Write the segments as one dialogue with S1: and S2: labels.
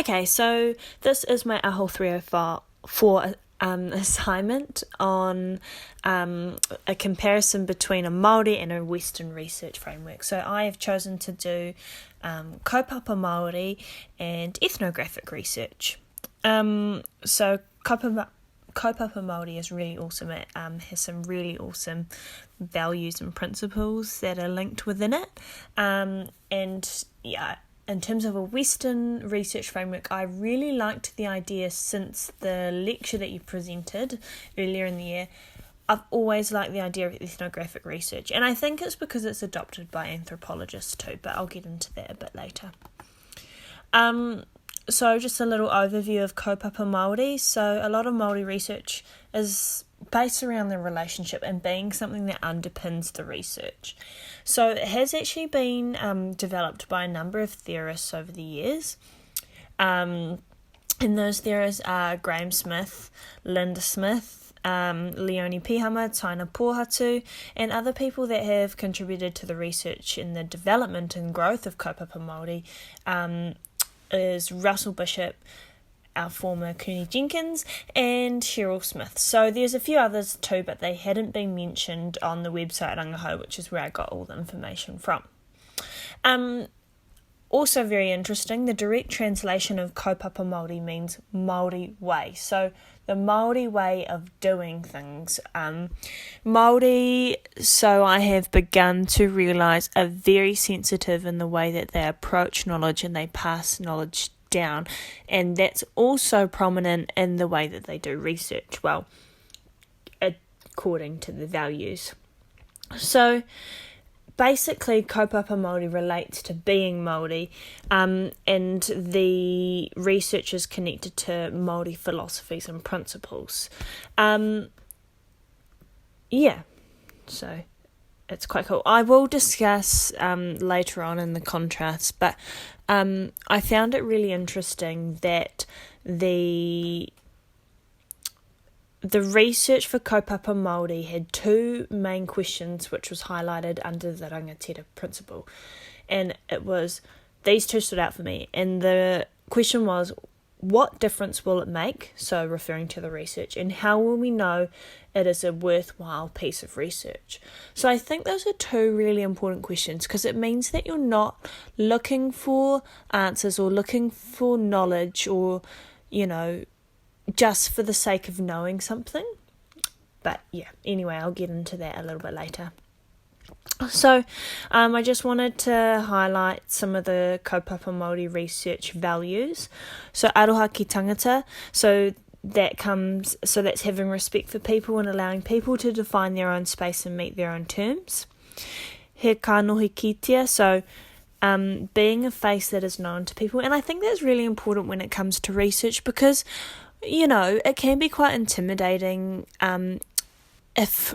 S1: Okay, so this is my Aho 304 assignment on a comparison between a Māori and a Western research framework. So I have chosen to do kaupapa Māori and ethnographic research. So kaupapa Māori is really awesome. It has some really awesome values and principles that are linked within it. In terms of a Western research framework, I really liked the idea since the lecture that you presented earlier in the year. I've always liked the idea of ethnographic research, and I think it's because it's adopted by anthropologists too, but I'll get into that a bit later. So just a little overview of kaupapa Māori. So a lot of Māori research is based around the relationship and being something that underpins the research. So it has actually been developed by a number of theorists over the years. And those theorists are Graham Smith, Linda Smith, Leonie Pihama, Taina Pohatu, and other people that have contributed to the research in the development and growth of kaupapa Māori is Russell Bishop, our former Cooney Jenkins, and Cheryl Smith. So there's a few others too, but they hadn't been mentioned on the website Rangahau, which is where I got all the information from. Also very interesting, the direct translation of kaupapa Māori means Māori way. So the Māori way of doing things. Māori, so I have begun to realise, are very sensitive in the way that they approach knowledge and they pass knowledge down, and that's also prominent in the way that they do research, well, according to the values. So basically, kaupapa Māori relates to being Māori, and the research is connected to Māori philosophies and principles. So it's quite cool. I will discuss later on in the contrasts, but I found it really interesting that the research for kaupapa Māori had two main questions which was highlighted under the rangatira principle, and it was, these two stood out for me, and the question was, what difference will it make, so referring to the research, and how will we know it is a worthwhile piece of research? So I think those are two really important questions, because it means that you're not looking for answers or looking for knowledge or, just for the sake of knowing something. But yeah, anyway, I'll get into that a little bit later. So I just wanted to highlight some of the kaupapa Māori research values. So aroha ki tangata, so that's having respect for people and allowing people to define their own space and meet their own terms. He kanohi kitea, so being a face that is known to people. And I think that's really important when it comes to research, because it can be quite intimidating if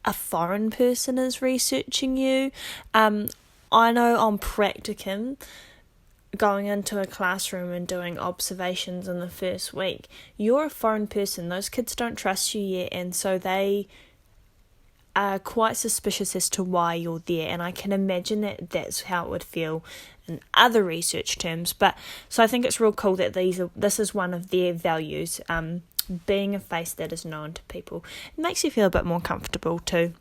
S1: a foreign person is researching you. I know on practicum, going into a classroom and doing observations in the first week, you're a foreign person. Those kids don't trust you yet, and so they are quite suspicious as to why you're there, and I can imagine that that's how it would feel in other research terms. But so I think it's real cool that this is one of their values, being a face that is known to people. It makes you feel a bit more comfortable too.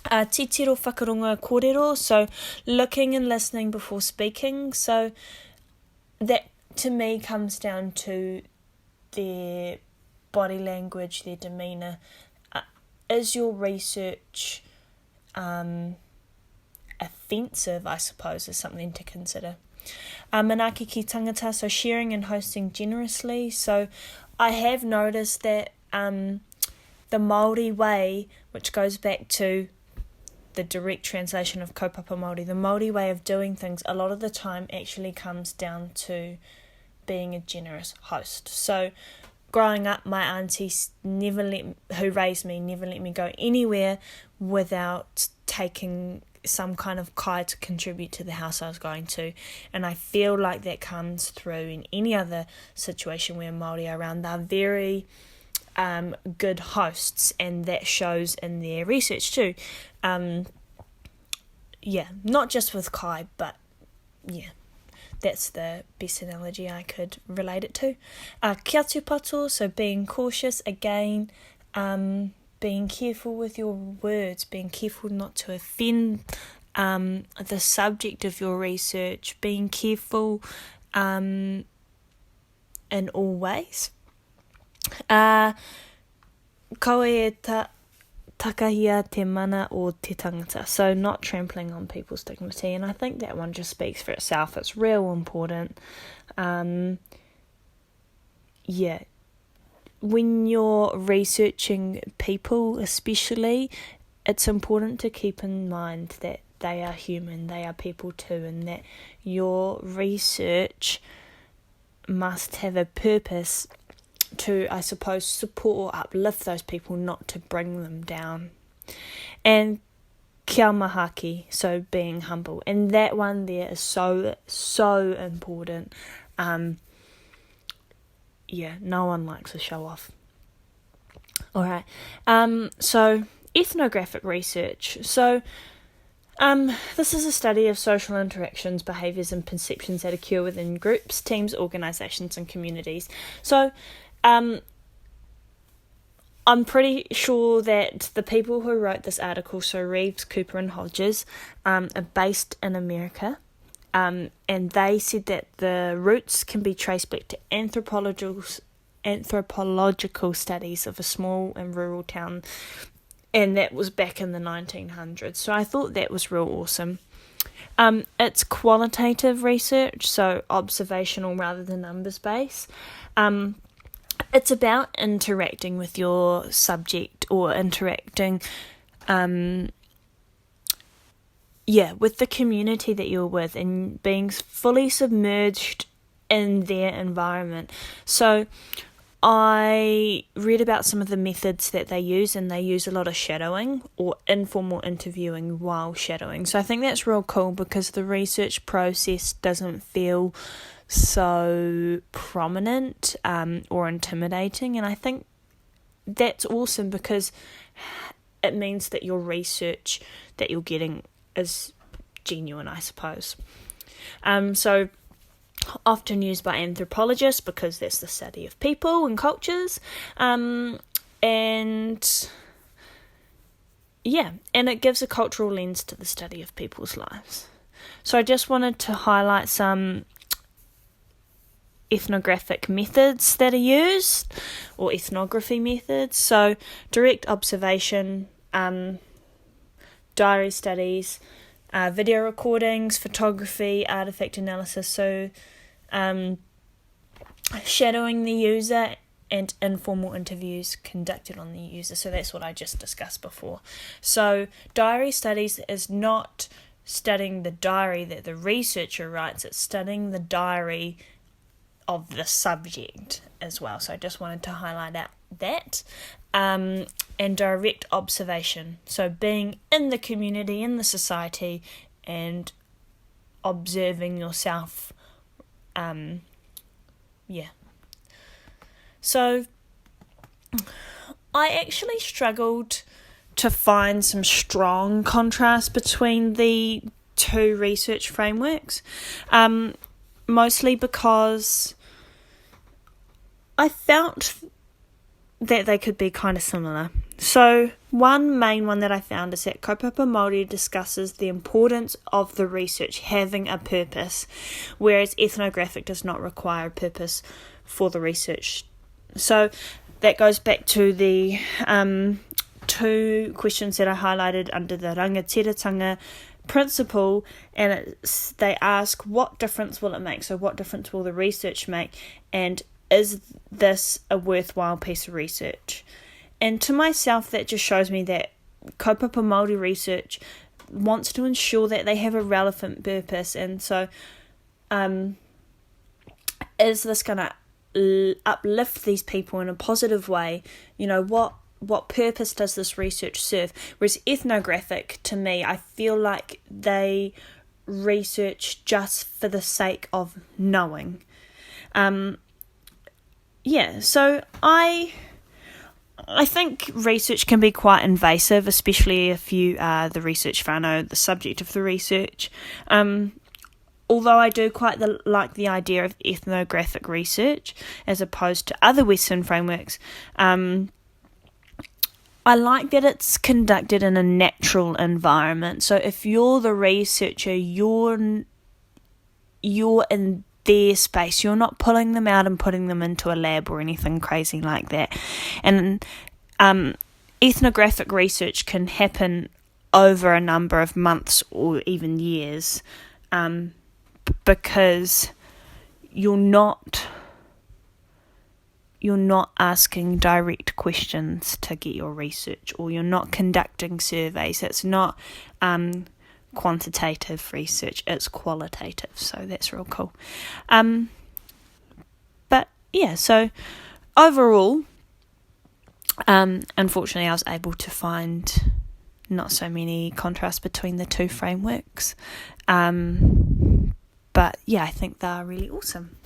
S1: Titiro whakarunga kōrero, so looking and listening before speaking. So that to me comes down to their body language, their demeanour. Is your research offensive, I suppose, is something to consider. Manaaki ki tangata, so sharing and hosting generously. So I have noticed that the Māori way, which goes back to the direct translation of kaupapa Māori, the Māori way of doing things a lot of the time actually comes down to being a generous host. So growing up, my aunties who raised me never let me go anywhere without taking some kind of kai to contribute to the house I was going to, and I feel like that comes through in any other situation where Māori are around. They're very good hosts, and that shows in their research too. Not just with kai, but that's the best analogy I could relate it to. Kia tūpato, so being cautious, again, being careful with your words, being careful not to offend the subject of your research, being careful in all ways. Koe e takahia te mana o te tangata, so not trampling on people's dignity, and I think that one just speaks for itself. It's real important. When you're researching people especially, it's important to keep in mind that they are human, they are people too, and that your research must have a purpose to, I suppose, support or uplift those people, not to bring them down. And kia mahaki, so being humble. And that one there is so important. No one likes a show off. Alright, so ethnographic research. So this is a study of social interactions, behaviours and perceptions that occur within groups, teams, organisations and communities. So I'm pretty sure that the people who wrote this article, so Reeves, Cooper and Hodges, are based in America, and they said that the roots can be traced back to anthropological studies of a small and rural town, and that was back in the 1900s. So I thought that was real awesome. It's qualitative research, so observational rather than numbers based. It's about interacting with your subject, or interacting with the community that you're with, and being fully submerged in their environment. So I read about some of the methods that they use, and they use a lot of shadowing or informal interviewing while shadowing. So I think that's real cool, because the research process doesn't feel so prominent or intimidating, and I think that's awesome, because it means that your research that you're getting is genuine, I suppose. So often used by anthropologists, because that's the study of people and cultures, and it gives a cultural lens to the study of people's lives. So I just wanted to highlight some ethnographic methods that are used, or ethnography methods. So direct observation, diary studies, video recordings, photography, artifact analysis, so shadowing the user, and informal interviews conducted on the user. So that's what I just discussed before. So diary studies is not studying the diary that the researcher writes, it's studying the diary of the subject as well. So I just wanted to highlight that. And direct observation, so being in the community, in the society, and observing yourself. So I actually struggled to find some strong contrast between the two research frameworks, mostly because I felt that they could be kind of similar. So one main one that I found is that kaupapa Māori discusses the importance of the research having a purpose, whereas ethnographic does not require a purpose for the research. So that goes back to the two questions that I highlighted under the rangatiratanga principle, and they ask, what difference will it make? So what difference will the research make, and is this a worthwhile piece of research? And to myself, that just shows me that kaupapa Māori research wants to ensure that they have a relevant purpose. And so is this going to uplift these people in a positive way? You know, what purpose does this research serve? Whereas ethnographic, to me, I feel like they research just for the sake of knowing. So I think research can be quite invasive, especially if you are the research whānau, the subject of the research. although I do quite like the idea of ethnographic research as opposed to other Western frameworks, I like that it's conducted in a natural environment. So if you're the researcher, you're in their space. You're not pulling them out and putting them into a lab or anything crazy like that. And ethnographic research can happen over a number of months or even years, because you're not asking direct questions to get your research, or you're not conducting surveys. It's not quantitative research, it's qualitative, so that's real cool. But yeah, so overall, unfortunately I was able to find not so many contrasts between the two frameworks, but yeah, I think they're really awesome.